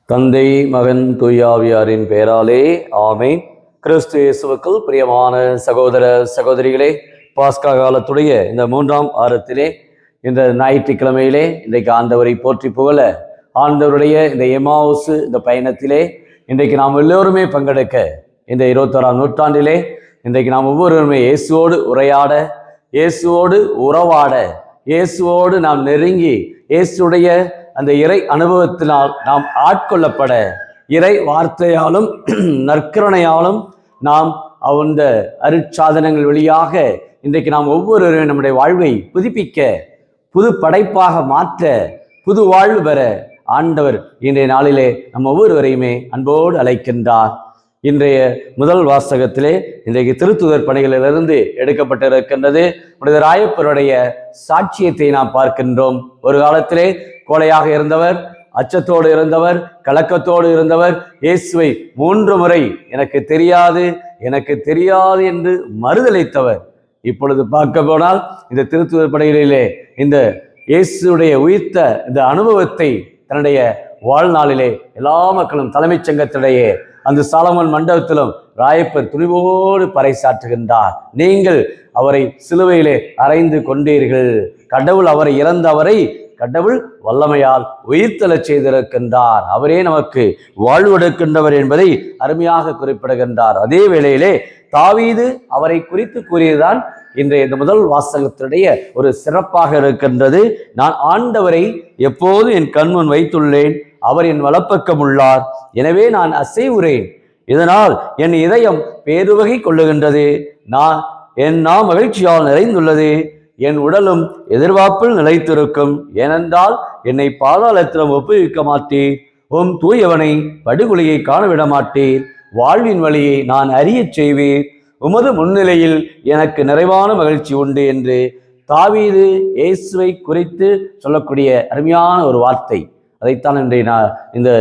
தந்தை, மகன், தூயாவியாரின் பெயராலே ஆமென். கிறிஸ்து இயேசுவுக்குள் பிரியமான சகோதர சகோதரிகளே, பாஸ்கா காலத்துடைய இந்த 3ஆம் வாரத்திலே இந்த ஞாயிற்றுக்கிழமையிலே இன்றைக்கு ஆண்டவரை போற்றி புகழ ஆண்டவருடைய இந்த எம்மாவுசு இந்த பயணத்திலே இன்றைக்கு நாம் எல்லோருமே பங்கெடுக்க, இந்த 21ஆம் நூற்றாண்டிலே இன்றைக்கு நாம் ஒவ்வொருவருமே இயேசுவோடு உரையாட, இயேசுவோடு உறவாட, இயேசுவோடு நாம் நெருங்கி இயேசுடைய அந்த இறை அனுபவத்தினால் நாம் ஆட்கொள்ளப்பட, இறை வார்த்தையாலும் நற்கருணையாலும் நாம் அந்த அருட்சாதனங்கள் வழியாக இன்றைக்கு நாம் ஒவ்வொருவரும் நம்முடைய வாழ்வை புதுப்பிக்க, புது படைப்பாக மாற்ற, புது வாழ்வு பெற ஆண்டவர் இன்றைய நாளிலே நம்ம ஒவ்வொருவரையுமே அன்போடு அழைக்கின்றார். இன்றைய முதல் வாசகத்திலே இன்றைக்கு திருத்துதர் பணிகளிலிருந்து எடுக்கப்பட்டிருக்கின்றது. புனித ராயப்பருடைய சாட்சியத்தை நாம் பார்க்கின்றோம். ஒரு காலத்திலே கோழையாக இருந்தவர், அச்சத்தோடு இருந்தவர், கலக்கத்தோடு இருந்தவர், இயேசுவை 3 முறை எனக்கு தெரியாது என்று மறுதலித்தவர். இப்பொழுது பார்க்க போனால் இந்த திருத்துதர் பணிகளிலே இந்த இயேசுடைய உயிர்த்த இந்த அனுபவத்தை தன்னுடைய வாழ்நாளிலே எல்லா மக்களும் தலைமைச் சங்கத்திடையே அந்த சாலமன் மண்டபத்திலும் ராயப்பர் துணிவோடு பறைசாற்றுகின்றார். நீங்கள் அவரை சிலுவையிலே அறைந்து கொண்டீர்கள். கடவுள் அவரை இறந்தவரை கடவுள் வல்லமையால் உயிர்த்தெழச் செய்திருக்கின்றார். அவரே நமக்கு வாழ்வெடுக்கின்றவர் என்பதை அருமையாக குறிப்பிடுகின்றார். அதே வேளையிலே தாவீது அவரை குறித்து கூறியதுதான் இன்றைய இந்த முதல் வாசகத்தினுடைய ஒரு சிறப்பாக இருக்கின்றது. நான் ஆண்டவரை எப்போது என் கண்முன் வைத்துள்ளேன், அவர் என் வலப்பக்கம் உள்ளார், எனவே நான் அசைவுறேன். இதனால் என் இதயம் பேருவகை கொள்ளுகின்றது, என் மகிழ்ச்சியால் நிறைந்துள்ளது, என் உடலும் எதிர்பார்ப்பில் நிலைத்திருக்கும். ஏனென்றால் என்னை பாதாளத்திலும் ஒப்புவிக்க மாட்டீர், உம் தூயவனை படுகொலையை காணவிட மாட்டீர், வாழ்வின் வழியை நான் அறியச் செய்வீர், உமது முன்னிலையில் எனக்கு நிறைவான மகிழ்ச்சி உண்டு என்று தாவீது இயேசுவை குறித்து சொல்லக்கூடிய அருமையான ஒரு வார்த்தை. அதைத்தான் இந்த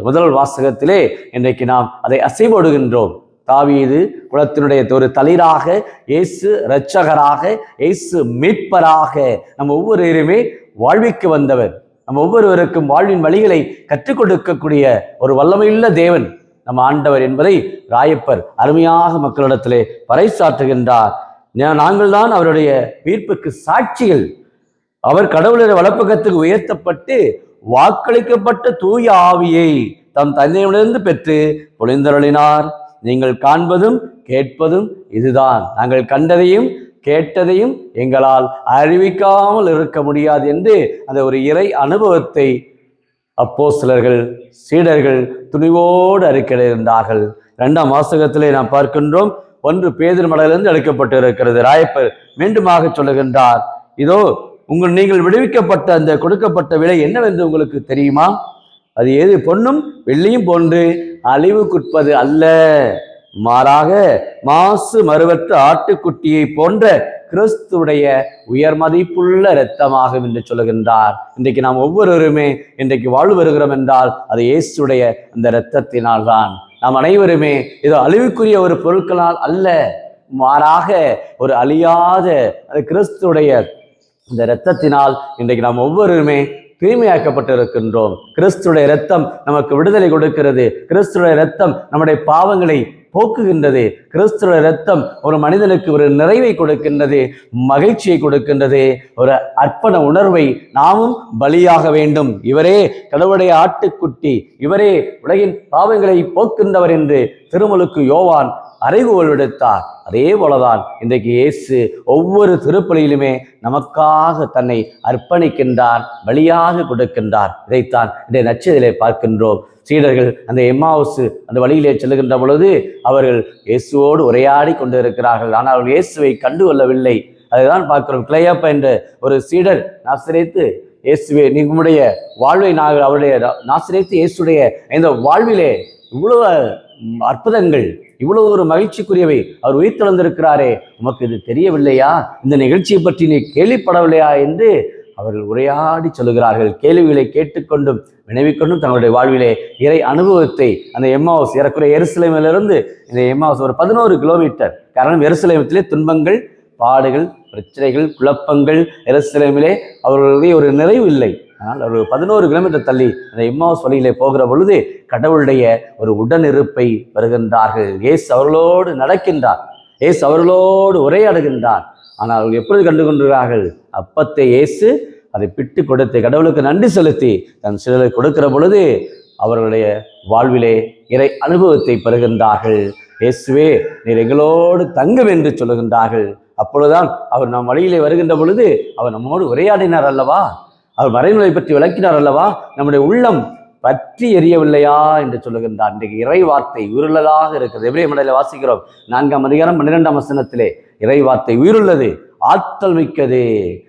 முதல் வாசகத்திலே இன்றைக்கு நாம் அதை அசைபடுகின்றோம். தாவீது குலத்தினுடைய ஒரு தளிராக, இயேசு இரட்சகராக, இயேசு மீட்பராக நம்ம ஒவ்வொருவருமே வாழ்விக்கு வந்தவர். நம்ம ஒவ்வொருவருக்கும் வாழ்வின் வழிகளை கற்றுக் கொடுக்கக்கூடிய ஒரு வல்லமையுள்ள தேவன் நம்ம ஆண்டவர் என்பதை ராயப்பர் அருமையாக மக்களிடத்திலே பறைசாற்றுகின்றார். நாங்கள் தான் அவருடைய மீட்புக்கு சாட்சிகள். அவர் கடவுளுடைய வலப்பக்கத்துக்கு உயர்த்தப்பட்டு வாக்களிக்கப்பட்ட தூய ஆவியை தம் தந்தையிடமிருந்து பெற்று பொழிந்தருளினார். நீங்கள் காண்பதும் கேட்பதும் இதுதான். நாங்கள் கண்டதையும் கேட்டதையும் எங்களால் அறிவிக்காமல் இருக்க முடியாது என்று அந்த ஒரு இறை அனுபவத்தை அப்போஸ்தலர்கள், சீடர்கள் துணிவோடு அறிக்கையிட்டிருந்தார்கள். 2ஆம் வாசகத்திலே நாம் பார்க்கின்றோம். 1 பேதுரு மடலிருந்து எடுக்கப்பட்டு இருக்கிறது. ராயப்பர் மீண்டுமாக சொல்லுகின்றார், இதோ நீங்கள் விடுவிக்கப்பட்ட அந்த கொடுக்கப்பட்ட விலை என்னவென்று உங்களுக்கு தெரியுமா? அது ஏது பொன்னும் வெள்ளியும் போன்று அழிவுக்குட்பது அல்ல, மாறாக மாசு மறுவற்ற ஆட்டுக்குட்டியை போன்ற கிறிஸ்துடைய உயர் மதிப்புள்ள இரத்தமாகும் என்று சொல்லுகின்றார். இன்றைக்கு நாம் ஒவ்வொருவருமே இன்றைக்கு வாழ்வு வருகிறோம் என்றால் அது இயேசுடைய அந்த இரத்தத்தினால் தான். நாம் அனைவருமே இதோ அழிவுக்குரிய ஒரு பொருட்களால் அல்ல, மாறாக ஒரு அழியாத அது கிறிஸ்துடைய இந்த இரத்தத்தினால் இன்றைக்கு நாம் ஒவ்வொருவருமே தூய்மையாக்கப்பட்டிருக்கின்றோம். கிறிஸ்துடைய இரத்தம் நமக்கு விடுதலை கொடுக்கிறது. கிறிஸ்துடைய இரத்தம் நம்முடைய பாவங்களை போக்குகின்றது. கிறிஸ்துடைய இரத்தம் ஒரு மனிதனுக்கு ஒரு நிறைவை கொடுக்கின்றது, மகிழ்ச்சியை கொடுக்கின்றது, ஒரு அர்ப்பண உணர்வை. நாமும் பலியாக வேண்டும், இவரே கடவுளுடைய ஆட்டுக்குட்டி, இவரே உலகின் பாவங்களை போக்குகின்றவர் என்று திருமுழுக்கு யோவான் அறைகூவல் விடுத்தார். அதே போலதான் இன்றைக்கு இயேசு ஒவ்வொரு திருப்பலியிலுமே நமக்காக தன்னை அர்ப்பணிக்கின்றார், பலியாக கொடுக்கின்றார். இதைத்தான் இன்றைய நற்செய்தியிலே பார்க்கின்றோம். சீடர்கள் அந்த எம்மாவுசு அந்த வழியிலே செல்லுகின்ற பொழுது அவர்கள் இயேசுவோடு உரையாடி கொண்டிருக்கிறார்கள். ஆனால் அவர்கள் இயேசுவை கண்டுகொள்ளவில்லை. அதைதான் பார்க்கிறோம். கிளையாப்பா என்ற ஒரு சீடர் நாசரேத்து இயேசுவே, உம்முடைய வாழ்வை அவருடைய நாசரேத்து இயேசுடைய இந்த வாழ்விலே இவ்வளவு அற்புதங்கள், இவ்வளவு ஒரு மகிழ்ச்சிக்குரியவை, அவர் உயிர்த்தெழுந்திருக்கிறாரே, உமக்கு இது தெரியவில்லையா? இந்த நிகழ்ச்சியை பற்றி நீ கேள்விப்படவில்லையா என்று அவர்கள் உரையாடி சொல்லுகிறார்கள். கேள்விகளை கேட்டுக்கொண்டும் வினவிக்கொண்டும் தங்களுடைய வாழ்விலே இறை அனுபவத்தை அந்த எம்மாவுஸ் ஏறக்குறைய எருசலேமிலிருந்து இந்த எம்மாவுஸ் ஒரு 11 கிலோமீட்டர். காரணம் எருசலேமத்திலே துன்பங்கள் பாடுகள், பிரச்சனைகள், குழப்பங்கள். எருசலேமிலே அவர்களுடைய ஒரு நிறைவு இல்லை. ஆனால் ஒரு 11 கிலோமீட்டர் தள்ளி அந்த எம்மாவுஸ் வழியிலே போகிற பொழுது கடவுளுடைய ஒரு உடனிருப்பை வருகின்றார்கள். இயேசு அவர்களோடு நடக்கின்றார், இயேசு அவர்களோடு உரையாடுகின்றார். ஆனால் அவர்கள் எப்பொழுது கண்டு கொண்டிருக்கிறார்கள்? அப்பத்தை இயேசு அதை பிட்டு கொடுத்து கடவுளுக்கு நன்றி செலுத்தி தன் சிலருக்கு கொடுக்கிற பொழுது அவர்களுடைய வாழ்விலே இறை அனுபவத்தை பெறுகின்றார்கள். இயேசுவே, நீர் எங்களோடு தங்கும் என்று சொல்லுகின்றார்கள். அப்பொழுதுதான் அவர் நம் வழியிலே வருகின்ற பொழுது அவர் நம்மோடு உரையாடினார் அல்லவா, அவர் மறைமுறை பற்றி விளக்கினார் அல்லவா, நம்முடைய உள்ளம் பற்றி எரியவில்லையா என்று சொல்லுகின்றார். இன்றைக்கு இறை வார்த்தை உயிருள்ளதாக இருக்கிறது. எபிரேய மடலில் வாசிக்கிறோம் 4ஆம் அதிகாரம் 12ஆம் வசனத்திலே இறை வார்த்தை உயிருள்ளது, ஆற்றல் மிக்கது,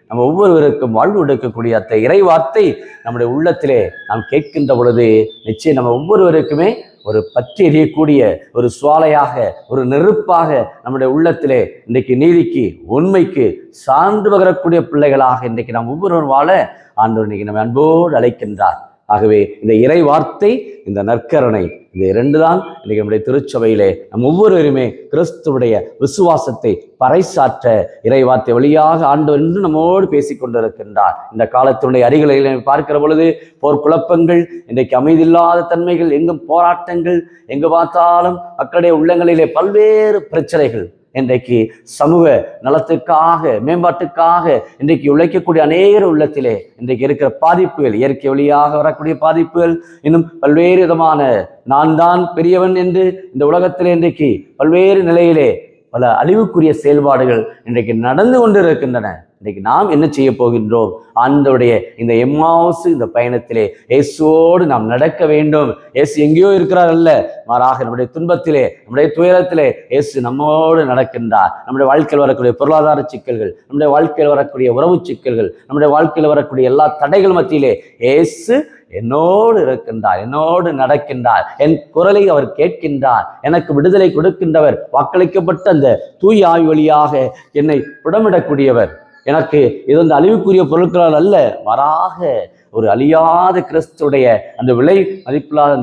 நம்ம ஒவ்வொருவருக்கும் வாழ்வு எடுக்கக்கூடிய அந்த இறை வார்த்தை நம்முடைய உள்ளத்திலே நாம் கேட்கின்ற பொழுது நிச்சயம் நம்ம ஒவ்வொருவருக்குமே ஒரு பற்றி எரியக்கூடிய ஒரு சுவாலையாக, ஒரு நெருப்பாக நம்முடைய உள்ளத்திலே இன்றைக்கு நீதிக்கு, உண்மைக்கு சான்று பகரக்கூடிய பிள்ளைகளாக இன்றைக்கு நாம் ஒவ்வொருவரும் வாழ ஆண்டவர் இன்னைக்கு நம்ம அன்போடு அழைக்கின்றார். ஆகவே இந்த இறை வார்த்தை, இந்த நற்கருணை, இந்த 2 தான் இன்றைக்கு நம்முடைய திருச்சபையிலே நம் ஒவ்வொருவருமே கிறிஸ்துவுடைய விசுவாசத்தை பறைசாற்ற இறை வார்த்தை வழியாக ஆண்டவர் என்று நம்மோடு பேசிக் கொண்டிருக்கின்றார். இந்த காலத்தினுடைய அறிகுறிகளை பார்க்கிற பொழுது போர்க்குழப்பங்கள், இன்றைக்கு அமைதியில்லாத தன்மைகள், எங்கும் போராட்டங்கள், எங்கு பார்த்தாலும் மக்களுடைய உள்ளங்களிலே பல்வேறு பிரச்சனைகள், இன்றைக்கு சமூக நலத்திற்காக, மேம்பாட்டுக்காக இன்றைக்கு உழைக்கக்கூடிய அநேகர் உள்ளத்திலே இன்றைக்கு இருக்கிற பாதிப்புகள், இயற்கை வழியாக வரக்கூடிய பாதிப்புகள், இன்னும் பல்வேறு விதமான நான் தான் பெரியவன் என்று இந்த உலகத்திலே இன்றைக்கு பல்வேறு நிலையிலே பல அழிவுக்குரிய செயல்பாடுகள் இன்றைக்கு நடந்து கொண்டிருக்கின்றன. இன்றைக்கு நாம் என்ன செய்ய போகின்றோம்? ஆண்டவருடைய இந்த எம்மாவுஸ் இந்த பயணத்திலே இயேசுவோடு நாம் நடக்க வேண்டும். இயேசு எங்கேயோ இருக்கிறார் அல்ல, மாறாக நம்முடைய துன்பத்திலே, நம்முடைய துயரத்திலே இயேசு நம்மோடு நடக்கின்றார். நம்முடைய வாழ்க்கையில் வரக்கூடிய பொருளாதார சிக்கல்கள், நம்முடைய வாழ்க்கையில் வரக்கூடிய உறவு சிக்கல்கள், நம்முடைய வாழ்க்கையில் வரக்கூடிய எல்லா தடைகள் மத்தியிலே இயேசு என்னோடு இருக்கின்றார், என்னோடு நடக்கின்றார், என் குரலை அவர் கேட்கின்றார், எனக்கு விடுதலை கொடுக்கின்றவர், வாக்களிக்கப்பட்ட அந்த தூய ஆவி வழியாக என்னை புடமிடக்கூடியவர். எனக்கு இது வந்து அழிவுக்குரிய பொருட்களால் அல்ல, மாறாக ஒரு அழியாத கிறிஸ்துடைய அந்த விலை மதிப்பில்லாத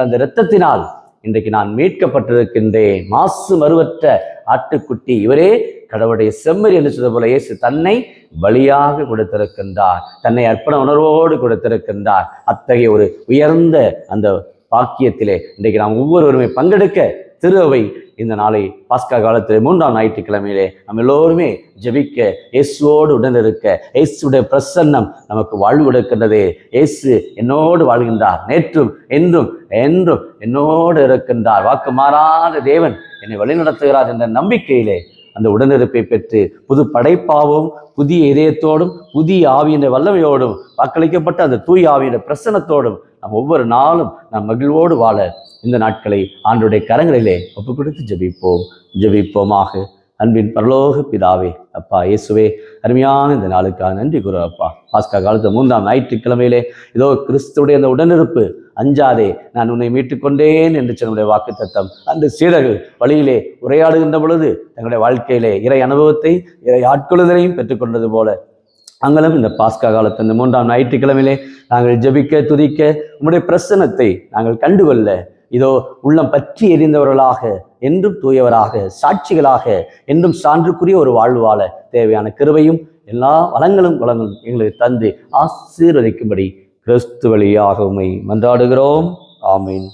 அந்த இரத்தத்தினால் இன்றைக்கு நான் மீட்கப்பட்டிருக்கின்றேன். மாசு மறுவற்ற ஆட்டுக்குட்டி இவரே கடவுளுடைய செம்மறி என்று சொல்வது போல இயேசு தன்னை பலியாக கொடுத்திருக்கின்றார், தன்னை அர்ப்பண உணர்வோடு கொடுத்திருக்கின்றார். அத்தகைய ஒரு உயர்ந்த அந்த பாக்கியத்திலே இன்றைக்கு நாம் ஒவ்வொருவருமே பங்கெடுக்க திரு அவை இந்த நாளை பாஸ்கா காலத்திலே 3ஆம் ஞாயிற்றுக்கிழமையிலே நம்ம எல்லோருமே ஜெபிக்க, இயேசுவோடு உடனிருக்க, இயேசுடைய பிரசன்னம் நமக்கு வாழ்வு கொடுக்கின்றது. இயேசு என்னோடு வாழ்கின்றார், நேற்றும் என்றும் என்றும் என்னோடு இருக்கின்றார், வாக்கு மாறாத தேவன் என்னை வழிநடத்துகிறார் என்ற நம்பிக்கையிலே அந்த உடனிருப்பை பெற்று புது படைப்பாகவும், புதிய இதயத்தோடும், புதிய ஆவியின் வல்லமையோடும், வாக்களிக்கப்பட்ட அந்த தூய ஆவியின் பிரசன்னத்தோடும் நாம் ஒவ்வொரு நாளும் நாம் மகிழ்வோடு வாழ இந்த நாட்களை ஆண்டவருடைய கரங்களிலே ஒப்பு கொடுத்து ஜெபிப்போமாக. அன்பின் பரலோக பிதாவே, அப்பா இயேசுவே, அருமையான இந்த நாளுக்காக நன்றி கூறு அப்பா. பாஸ்கா காலத்து 3ஆம் ஞாயிற்றுக்கிழமையிலே இதோ கிறிஸ்துடைய அந்த உடனிருப்பு, அஞ்சாதே நான் உன்னை மீட்டுக்கொண்டேன் என்று சொன்னுடைய வாக்கு தத்தம் அந்த சீடர்கள் வழியிலே உரையாடுகின்ற பொழுது தங்களுடைய வாழ்க்கையிலே இறை அனுபவத்தை, இறை ஆட்கொள்ளுதலையும் பெற்றுக்கொண்டது போல நாங்களும் இந்த பாஸ்கா காலத்து இந்த 3ஆம் ஞாயிற்றுக்கிழமையிலே நாங்கள் ஜெபிக்க, துதிக்க, உம்முடைய பிரசன்னத்தை நாங்கள் கண்டுகொள்ள இதோ உள்ளம் பற்றி எரிந்தவர்களாக, என்றும் தூயவராக, சாட்சிகளாக, என்றும் சான்றுக்குரிய ஒரு வாழ்வு வாழ தேவையான கிருபையும் எல்லா வளங்களும் எங்களுக்கு தந்து ஆசீர்வதிக்கும்படி கிறிஸ்து வழியாக உம்மை மன்றாடுகிறோம். ஆமீன்.